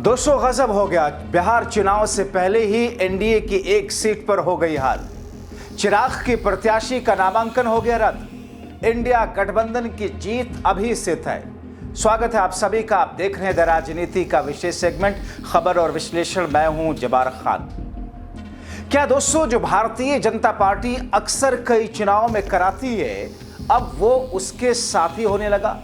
दोस्तों गजब हो गया। बिहार चुनाव से पहले ही एनडीए की एक सीट पर हो गई हाल। चिराग के प्रत्याशी का नामांकन हो गया रद्द। इंडिया गठबंधन की जीत अभी से तय। स्वागत है आप सभी का। आप देख रहे हैं द राजनीति का विशेष सेगमेंट खबर और विश्लेषण। मैं हूं जबार खान। क्या दोस्तों, जो भारतीय जनता पार्टी अक्सर कई चुनाव में कराती है, अब वो उसके साथी होने लगा।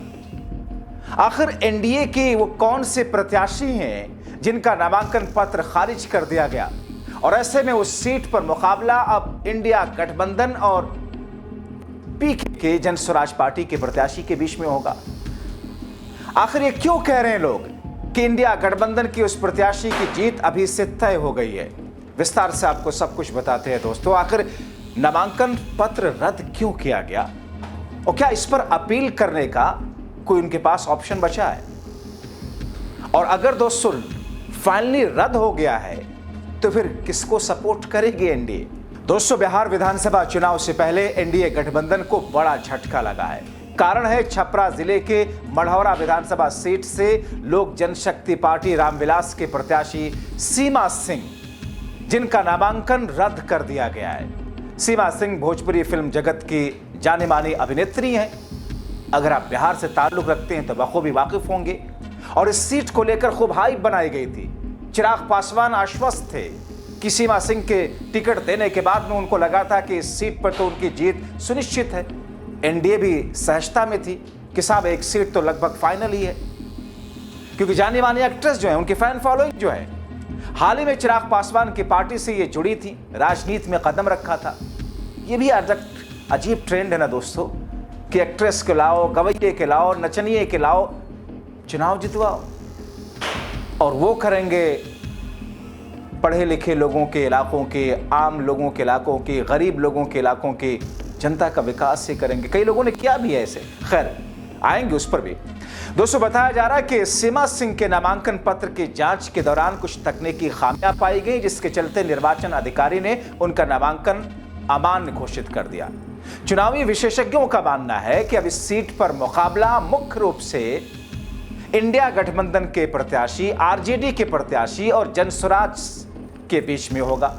आखिर एनडीए के वो कौन से प्रत्याशी हैं जिनका नामांकन पत्र खारिज कर दिया गया, और ऐसे में उस सीट पर मुकाबला अब इंडिया गठबंधन और पीके के जन स्वराज पार्टी के प्रत्याशी के बीच में होगा। आखिर ये क्यों कह रहे हैं लोग कि इंडिया गठबंधन की उस प्रत्याशी की जीत अभी से तय हो गई है? विस्तार से आपको सब कुछ बताते हैं दोस्तों। आखिर नामांकन पत्र रद्द क्यों किया गया, और क्या इस पर अपील करने का कोई उनके पास ऑप्शन बचा है? और अगर दोस्तों फाइनली रद्द हो गया है तो फिर किसको सपोर्ट करेगी एनडीए? दोस्तों, बिहार विधानसभा चुनाव से पहले एनडीए गठबंधन को बड़ा झटका लगा है। कारण है छपरा जिले के मढ़ौरा विधानसभा सीट से लोक जनशक्ति पार्टी रामविलास के प्रत्याशी सीमा सिंह, जिनका नामांकन रद्द कर दिया गया है। सीमा सिंह भोजपुरी फिल्म जगत की जानी मानी अभिनेत्री हैं। अगर आप बिहार से ताल्लुक रखते हैं तो बखूबी वाकिफ होंगे। और इस सीट को लेकर खूब हाइप बनाई गई थी। चिराग पासवान आश्वस्त थे कि सीमा सिंह के टिकट देने के बाद में उनको लगा था कि इस सीट पर तो उनकी जीत सुनिश्चित है। एनडीए भी सहजता में थी कि साहब एक सीट तो लगभग फाइनल ही है, क्योंकि जानी मानी एक्ट्रेस जो है, उनकी फैन फॉलोइंग जो है, हाल ही में चिराग पासवान की पार्टी से ये जुड़ी थी, राजनीति में कदम रखा था। ये भी अजीब ट्रेंड है ना दोस्तों कि एक्ट्रेस के लाओ, गवैये के लाओ, नचनिए के लाओ, चुनाव जितवाओ, और वो करेंगे पढ़े लिखे लोगों के इलाकों के, आम लोगों के इलाकों के, गरीब लोगों के इलाकों के जनता का विकास से करेंगे। कई लोगों ने किया भी है ऐसे, खैर आएंगे उस पर भी। दोस्तों, बताया जा रहा है कि सीमा सिंह के नामांकन पत्र की जांच के दौरान कुछ तकनीकी खामियां पाई गई, जिसके चलते निर्वाचन अधिकारी ने उनका नामांकन अमान्य घोषित कर दिया। चुनावी विशेषज्ञों का मानना है कि अब इस सीट पर मुकाबला मुख्य रूप से इंडिया गठबंधन के प्रत्याशी, आरजेडी के प्रत्याशी और जनस्वराज के बीच में होगा।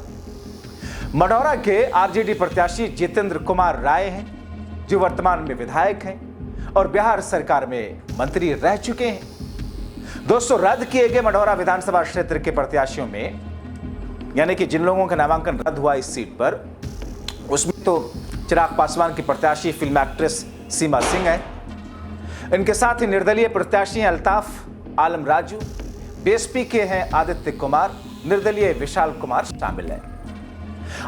मढ़ौरा के आरजेडी प्रत्याशी जितेंद्र कुमार राय हैं, जो वर्तमान में विधायक हैं और बिहार सरकार में मंत्री रह चुके हैं। दोस्तों, रद्द किए गए मढ़ौरा विधानसभा क्षेत्र के प्रत्याशियों में, यानी कि जिन लोगों का नामांकन रद्द हुआ इस सीट पर, उसमें तो चिराग पासवान की प्रत्याशी फिल्म एक्ट्रेस सीमा सिंह है। इनके साथ ही निर्दलीय प्रत्याशी हैं अल्ताफ आलम राजू, बीएसपी के हैं आदित्य कुमार, निर्दलीय विशाल कुमार शामिल है।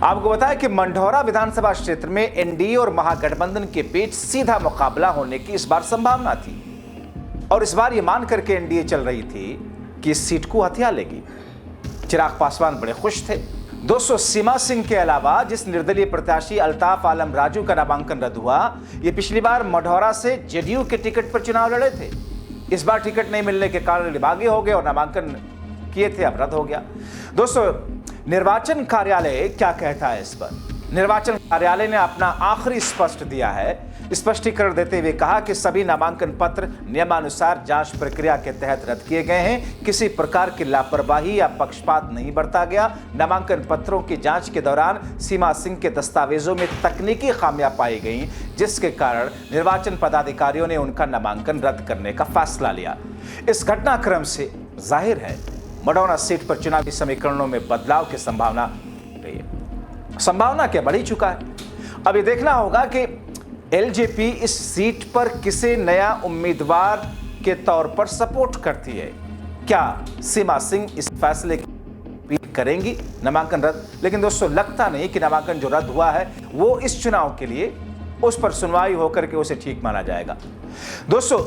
आपको बताया कि मढ़ौरा विधानसभा क्षेत्र में एनडीए और महागठबंधन के बीच सीधा मुकाबला होने की इस बार संभावना थी, और इस बार यह मान करके एनडीए चल रही थी कि इस सीट को हथिया लेगी। चिराग पासवान बड़े खुश थे। दोस्तों, सीमा सिंह के अलावा जिस निर्दलीय प्रत्याशी अल्ताफ आलम राजू का नामांकन रद्द हुआ, ये पिछली बार मढ़ौरा से जेडीयू के टिकट पर चुनाव लड़े थे। इस बार टिकट नहीं मिलने के कारण लिबागे हो गए और नामांकन किए थे, अब रद्द हो गया। दोस्तों, निर्वाचन कार्यालय क्या कहता है इस पर? निर्वाचन कार्यालय ने अपना आखिरी स्पष्ट दिया है, स्पष्टीकरण देते हुए कहा कि सभी नामांकन पत्र नियमानुसार जांच प्रक्रिया के तहत रद्द किए गए हैं। किसी प्रकार की लापरवाही या पक्षपात नहीं बरता गया। नामांकन पत्रों की जांच के दौरान सीमा सिंह के दस्तावेजों में तकनीकी खामियां पाई गई, जिसके कारण निर्वाचन पदाधिकारियों ने उनका नामांकन रद्द करने का फैसला लिया। इस घटनाक्रम से जाहिर है मढ़ौरा सीट पर चुनावी समीकरणों में बदलाव की संभावना रही है। संभावना क्या, बढ़ ही चुका है। अब ये देखना होगा कि एलजेपी इस सीट पर किसे नया उम्मीदवार के तौर पर सपोर्ट करती है। क्या सीमा सिंह इस फैसले की अपील करेंगी नामांकन रद्द? लेकिन दोस्तों, लगता नहीं कि नामांकन जो रद्द हुआ है वो इस चुनाव के लिए उस पर सुनवाई होकर के उसे ठीक माना जाएगा। दोस्तों,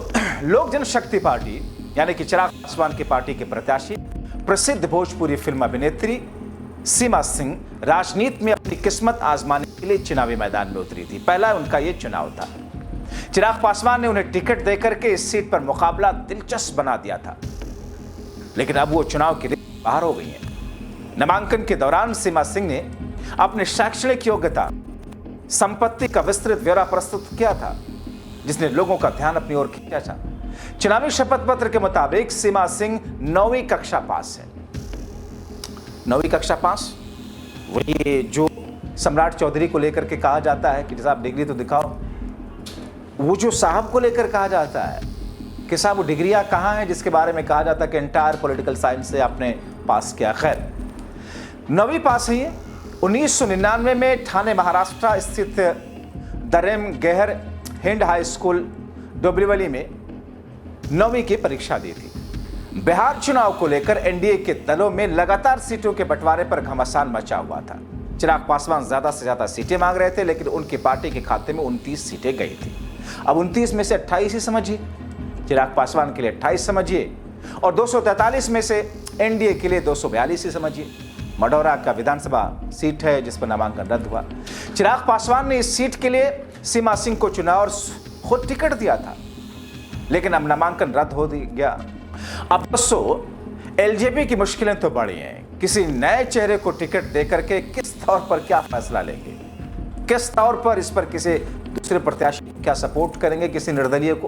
लोक जनशक्ति पार्टी यानी कि चिराग पासवान की पार्टी के प्रत्याशी प्रसिद्ध भोजपुरी फिल्म अभिनेत्री सीमा सिंह राजनीति में अपनी किस्मत आजमाने के लिए चुनावी मैदान में उतरी थी। पहला उनका यह चुनाव था। चिराग पासवान ने उन्हें टिकट देकर के इस सीट पर मुकाबला दिलचस्प बना दिया था, लेकिन अब वो चुनाव के लिए बाहर हो गई हैं। नामांकन के दौरान सीमा सिंह ने अपने शैक्षणिक योग्यता, संपत्ति का विस्तृत ब्यौरा प्रस्तुत किया था, जिसने लोगों का ध्यान अपनी ओर खींचा था। चुनावी शपथ पत्र के मुताबिक सीमा सिंह 9वीं कक्षा पास है। 9वीं कक्षा पास, वही जो सम्राट चौधरी को लेकर के कहा जाता है कि साहब डिग्री तो दिखाओ, वो जो साहब को लेकर कहा जाता है कि साहब वो डिग्रियां कहाँ हैं, जिसके बारे में कहा जाता है कि एंटायर पॉलिटिकल साइंस से आपने पास किया। खैर 9वीं पास है। 1999 में ठाणे महाराष्ट्र स्थित दरेम गेहर हिंड हाई स्कूल डोंबिवली में 9वीं की परीक्षा दी थी। बिहार चुनाव को लेकर एनडीए के दलों में लगातार सीटों के बंटवारे पर घमासान मचा हुआ था। चिराग पासवान ज्यादा से ज्यादा सीटें मांग रहे थे, लेकिन उनकी पार्टी के खाते में 29 सीटें गई थी। अब 29 में से 28 ही समझिए, चिराग पासवान के लिए 28 समझिए, और 243 में से एनडीए के लिए 242 ही समझिए। मढ़ौरा का विधानसभा सीट है जिस पर नामांकन रद्द हुआ। चिराग पासवान ने इस सीट के लिए सीमा सिंह को चुना और खुद टिकट दिया था, लेकिन अब नामांकन रद्द हो गया। अब दोस्तों एलजेपी की मुश्किलें तो बढ़ी हैं। किसी नए चेहरे को टिकट देकर के किस तौर पर क्या फैसला लेंगे, किस तौर पर इस पर किसी दूसरे प्रत्याशी क्या सपोर्ट करेंगे, किसी निर्दलीय को।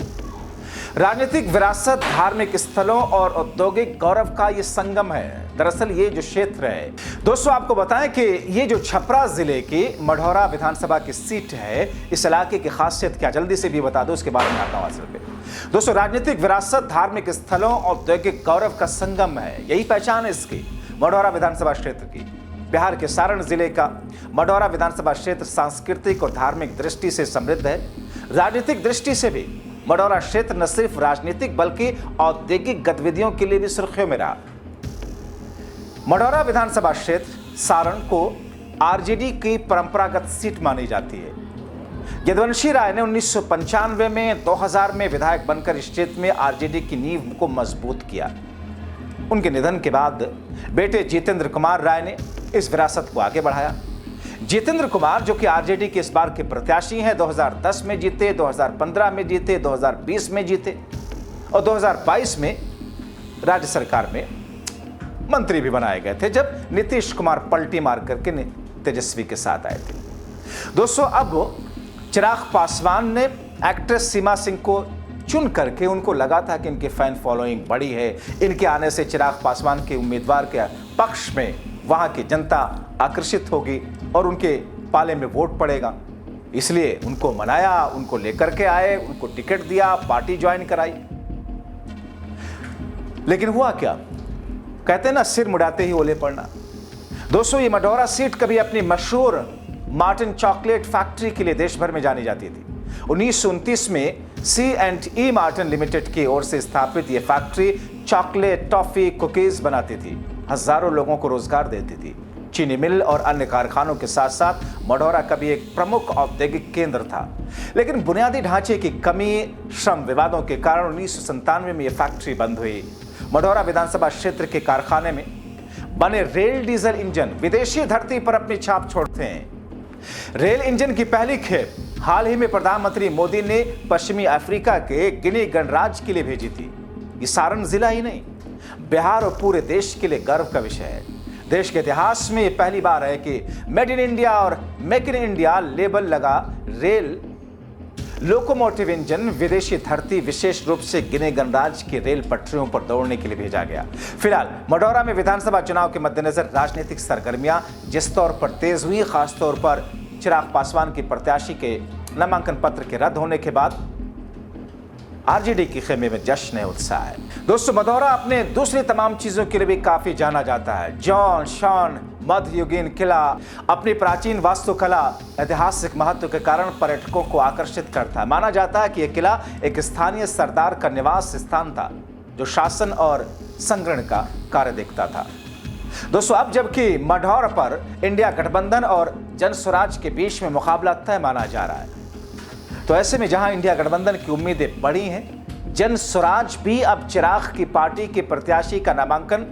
राजनीतिक विरासत, धार्मिक स्थलों और औद्योगिक गौरव का ये संगम है। दरअसल ये जो क्षेत्र है दोस्तों, आपको बताएं कि ये जो छपरा जिले की मढ़ौरा विधानसभा की सीट है, इस इलाके की खासियत क्या, जल्दी से भी बता दो, उसके बारे में आता हूं। असल में दोस्तों राजनीतिक विरासत, धार्मिक स्थलों, औद्योगिक गौरव का संगम है, यही पहचान है इसकी मढ़ौरा विधानसभा क्षेत्र की। बिहार के सारण जिले का मढ़ौरा विधानसभा क्षेत्र सांस्कृतिक और धार्मिक दृष्टि से समृद्ध है। राजनीतिक दृष्टि से भी मढ़ौरा क्षेत्र न सिर्फ राजनीतिक बल्कि औद्योगिक गतिविधियों के लिए भी सुर्खियों में रहा। मढ़ौरा विधानसभा क्षेत्र सारण को आरजेडी की परंपरागत सीट मानी जाती है। यदुवंशी राय ने 1995 में 2000 में विधायक बनकर इस क्षेत्र में आरजेडी की नींव को मजबूत किया। उनके निधन के बाद बेटे जितेंद्र कुमार राय ने इस विरासत को आगे बढ़ाया। जितेंद्र कुमार जो कि आरजेडी के इस बार के प्रत्याशी हैं, 2010 में जीते, 2015 में जीते, 2020 में जीते और 2022 में राज्य सरकार में मंत्री भी बनाए गए थे, जब नीतीश कुमार पलटी मार करके तेजस्वी के साथ आए थे। दोस्तों अब चिराग पासवान ने एक्ट्रेस सीमा सिंह को चुन करके, उनको लगा था कि इनकी फैन फॉलोइंग बड़ी है, इनके आने से चिराग पासवान के उम्मीदवार के पक्ष में वहां की जनता आकर्षित होगी और उनके पाले में वोट पड़ेगा, इसलिए उनको मनाया, उनको लेकर के आए, उनको टिकट दिया, पार्टी ज्वाइन कराई। लेकिन हुआ क्या, कहते हैं ना सिर मुड़ाते ही ओले पड़ना। दोस्तों ये मढ़ौरा सीट कभी अपनी मशहूर मार्टिन चॉकलेट फैक्ट्री के लिए देश भर में जानी जाती थी। 1929 में C&E मार्टिन लिमिटेड की ओर से स्थापित यह फैक्ट्री चॉकलेट, टॉफी, कुकीज बनाती थी, हजारों लोगों को रोजगार देती थी। चीनी मिल और अन्य कारखानों के साथ साथ मढ़ौरा कभी एक प्रमुख औद्योगिक केंद्र था, लेकिन बुनियादी ढांचे की कमी, श्रम विवादों के कारण 1997 में यह फैक्ट्री बंद हुई। मढ़ौरा विधानसभा क्षेत्र के कारखाने में बने रेल डीजल इंजन विदेशी धरती पर अपनी छाप छोड़ते हैं। रेल इंजन की पहली खेप हाल ही में प्रधानमंत्री मोदी ने पश्चिमी अफ्रीका के गिनी गणराज्य के लिए भेजी थी। ये सारण जिला ही नहीं, बिहार और पूरे देश के लिए गर्व का विषय है। देश के इतिहास में यह पहली बार है कि मेड इन इंडिया और मेक इन इंडिया लेबल लगा रेल लोकोमोटिव इंजन विदेशी धरती, विशेष रूप से गिनी गणराज्य की रेल पटरियों पर दौड़ने के लिए भेजा गया। फिलहाल मढ़ौरा में विधानसभा चुनाव के मद्देनजर राजनीतिक सरगर्मियां जिस तौर पर तेज हुई, खासतौर पर चिराग पासवान की प्रत्याशी के नामांकन पत्र के रद्द होने के बाद आरजेडी के खेमे में जश्न है, उत्साह है। दोस्तों मढ़ौरा अपने दूसरी तमाम चीजों के लिए भी काफी जाना जाता है। जॉन शॉन मध्ययुगीन किला अपनी प्राचीन वास्तुकला, ऐतिहासिक महत्व के कारण पर्यटकों को आकर्षित करता है। माना जाता है कि यह किला एक स्थानीय सरदार का निवास स्थान था, जो शासन और संग्रहण का कार्य देखता था। दोस्तों अब जबकि मढ़ौरा पर इंडिया गठबंधन और जन स्वराज के बीच में मुकाबला तय माना जा रहा है, तो ऐसे में जहां इंडिया गठबंधन की उम्मीदें बढ़ी हैं, जन स्वराज भी अब चिराग की पार्टी के प्रत्याशी का नामांकन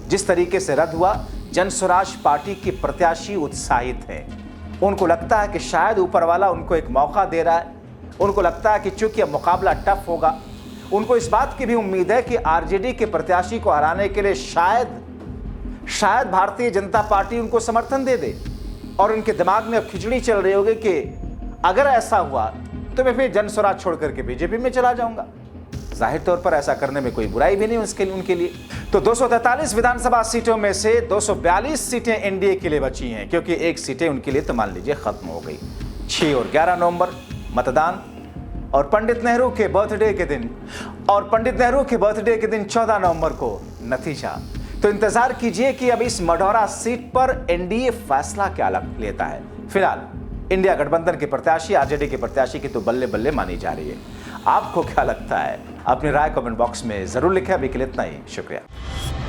जिस तरीके से रद्द हुआ, जन स्वराज पार्टी के प्रत्याशी उत्साहित हैं। उनको लगता है कि शायद ऊपर वाला उनको एक मौका दे रहा है। उनको लगता है कि चूंकि अब मुकाबला टफ होगा, उनको इस बात की भी उम्मीद है कि आरजेडी के प्रत्याशी को हराने के लिए शायद भारतीय जनता पार्टी उनको समर्थन दे दे। और उनके दिमाग में अब खिचड़ी चल रही होगी कि अगर ऐसा हुआ तो मैं फिर जन स्वराज छोड़ करके बीजेपी में चला जाऊंगा। जाहिर तौर पर ऐसा करने में कोई बुराई भी नहीं उनके लिए। तो 243 विधानसभा सीटों में से 242 सीटें एनडीए के लिए बची हैं, क्योंकि एक सीटें उनके लिए तो मान लीजिए खत्म हो गई। 6 और 11 नवंबर मतदान, और पंडित नेहरू के बर्थडे के दिन 14 नवंबर को नतीजा। तो इंतजार कीजिए कि अब इस मढ़ौरा सीट पर एनडीए फैसला क्या लेता है। फिलहाल इंडिया गठबंधन के प्रत्याशी आरजेडी के प्रत्याशी की तो बल्ले बल्ले मानी जा रही है। आपको क्या लगता है? अपनी राय कमेंट बॉक्स में जरूर लिखें। अभी के लिए इतना ही, शुक्रिया।